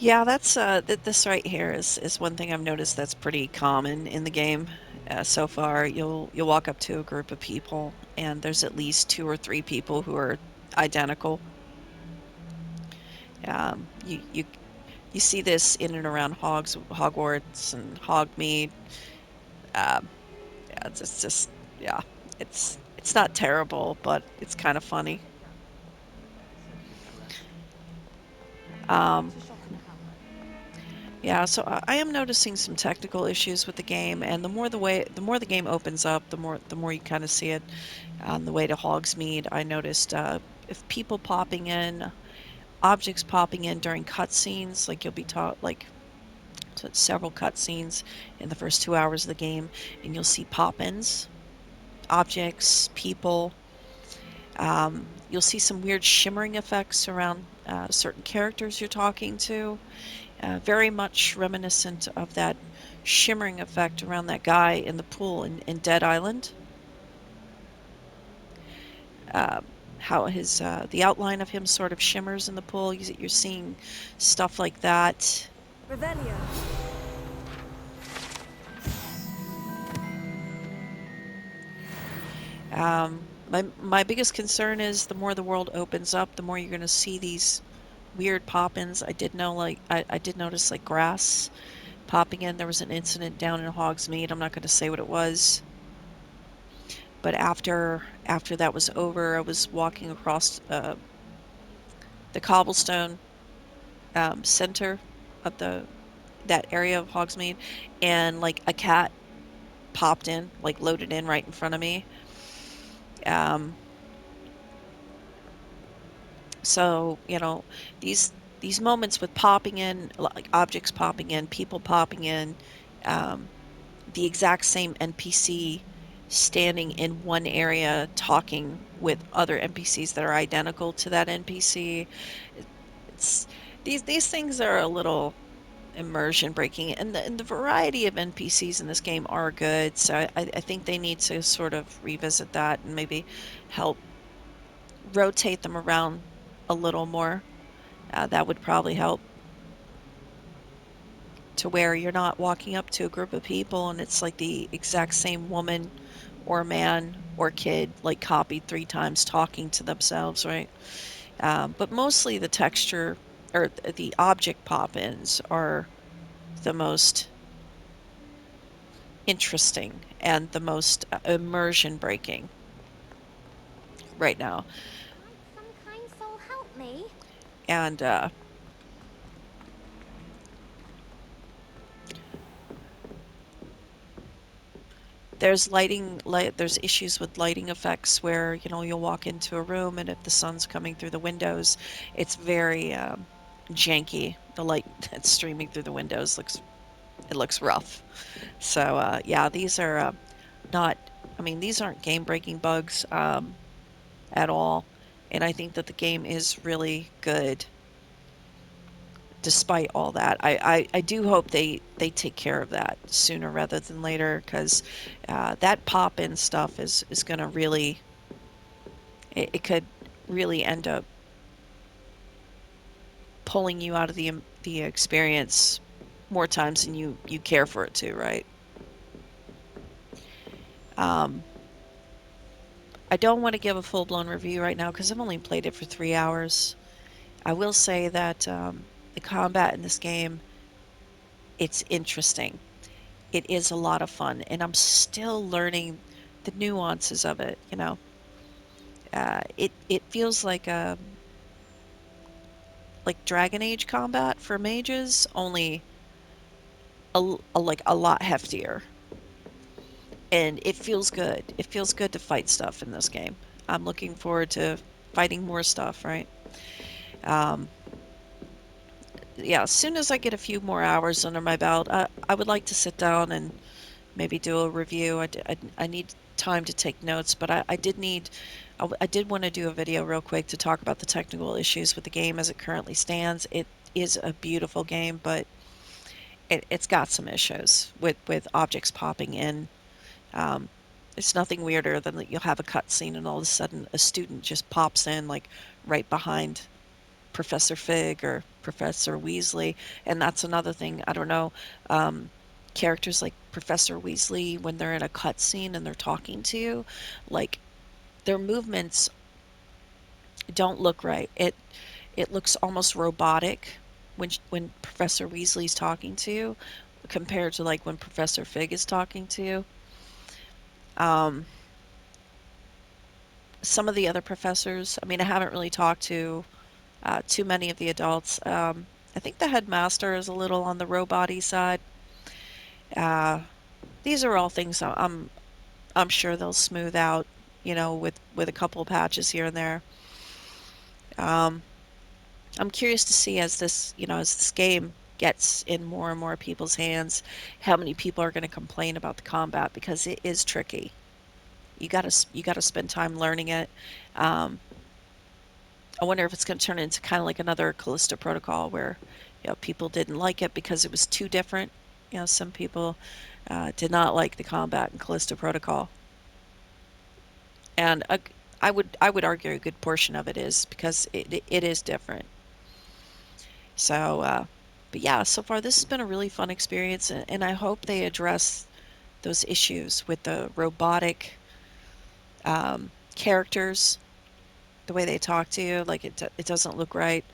Yeah, that's this right here is one thing I've noticed that's pretty common in the game so far. You'll walk up to a group of people, and there's at least two or three people who are identical. You see this in and around Hogwarts and Hogmeade. Um, yeah, it's just yeah, it's not terrible, but it's kind of funny. Um, Yeah, so I am noticing some technical issues with the game, and the more the game opens up, the more you kind of see it on the way to Hogsmeade. I noticed if people popping in, objects popping in during cutscenes, like you'll be taught like several cutscenes in the first 2 hours of the game, and you'll see pop-ins, objects, people. You'll see some weird shimmering effects around certain characters you're talking to. Very much reminiscent of that shimmering effect around that guy in the pool in Dead Island. Uh, how his the outline of him sort of shimmers in the pool. You're seeing stuff like that. Revelio. My biggest concern is the more the world opens up, the more you're going to see these weird pop-ins. I did notice like grass popping in. There was an incident down in Hogsmeade. I'm not going to say what it was. But after that was over, I was walking across the cobblestone center of the that area of Hogsmeade, and like a cat popped in, like loaded in right in front of me. Um, so these moments with popping in, like objects popping in, people popping in, um, the exact same NPC standing in one area talking with other NPCs that are identical to that NPC. It's these things are a little immersion breaking, and the variety of NPCs in this game are good. So I think they need to sort of revisit that and maybe help rotate them around a little more. That would probably help to where you're not walking up to a group of people and it's like the exact same woman or man or kid like copied three times talking to themselves, right? But mostly the texture or the object pop-ins are the most interesting and the most immersion breaking right now. Might some kind soul help me? And there's issues with lighting effects where you'll walk into a room and if the sun's coming through the windows, it's very janky. The light that's streaming through the windows looks rough. So yeah, these are not. I mean, these aren't game-breaking bugs at all, and I think that the game is really good despite all that. I do hope they take care of that sooner rather than later because that pop-in stuff is going to really it could really end up pulling you out of the experience more times than you care for it to, right? Um, I don't want to give a full-blown review right now because I've only played it for 3 hours. I will say that the combat in this game, it's interesting. It is a lot of fun, and I'm still learning the nuances of it. It feels like Dragon Age combat for mages, only like a lot heftier, and it feels good. It feels good to fight stuff in this game. I'm looking forward to fighting more stuff. Right? Um, yeah. As soon as I get a few more hours under my belt, I would like to sit down and maybe do a review. I need time to take notes, but I did want to do a video real quick to talk about the technical issues with the game as it currently stands. It is a beautiful game, but it's got some issues with objects popping in. Um, it's nothing weirder than that you'll have a cutscene and all of a sudden a student just pops in like right behind Professor Fig or Professor Weasley, and that's another thing. I don't know. Um, Characters like Professor Weasley, when they're in a cutscene and they're talking to you, like their movements don't look right. It looks almost robotic when Professor Weasley's talking to you, compared to like when Professor Fig is talking to you. Um, some of the other professors, I mean, I haven't really talked to too many of the adults. I think the headmaster is a little on the robot-y side. Uh, these are all things I'm sure they'll smooth out, with a couple patches here and there. Um, I'm curious to see as this game gets in more and more people's hands, how many people are going to complain about the combat because it is tricky. You got to spend time learning it. Um, I wonder if it's going to turn into kind of like another Callisto Protocol where, people didn't like it because it was too different. Some people did not like the combat in Callisto Protocol, and I would argue a good portion of it is because it is different. So, but yeah, so far this has been a really fun experience, and I hope they address those issues with the robotic characters, the way they talk to you, like it doesn't look right.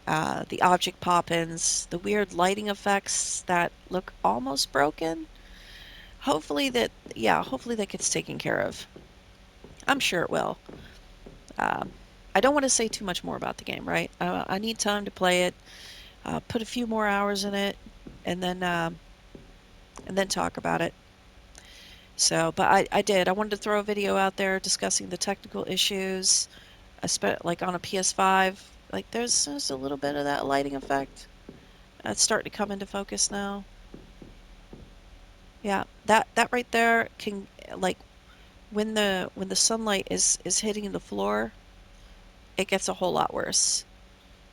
The object pop-ins, the weird lighting effects that look almost broken. Hopefully that gets taken care of. I'm sure it will. Um, I don't want to say too much more about the game, right? I need time to play it, put a few more hours in it, and then talk about it. So, but I did. I wanted to throw a video out there discussing the technical issues. Like on a PS5, like there's a little bit of that lighting effect. It's starting to come into focus now. Yeah, that right there can, like, when the sunlight is hitting the floor, it gets a whole lot worse,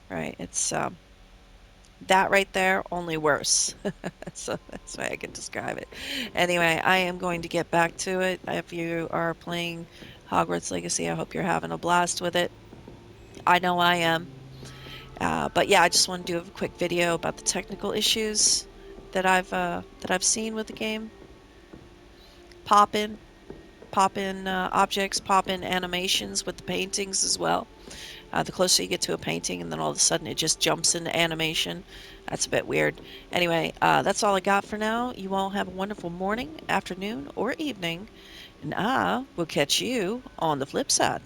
right? It's that right there, only worse. So that's the way I can describe it. Anyway, I am going to get back to it. If you are playing Hogwarts Legacy, I hope you're having a blast with it. I know I am. But yeah, I just want to do a quick video about the technical issues that I've seen with the game. Pop in, pop in objects, pop in animations with the paintings as well. The closer you get to a painting, and then all of a sudden it just jumps into animation. That's a bit weird. Anyway, that's all I got for now. You all have a wonderful morning, afternoon, or evening, and I will catch you on the flip side.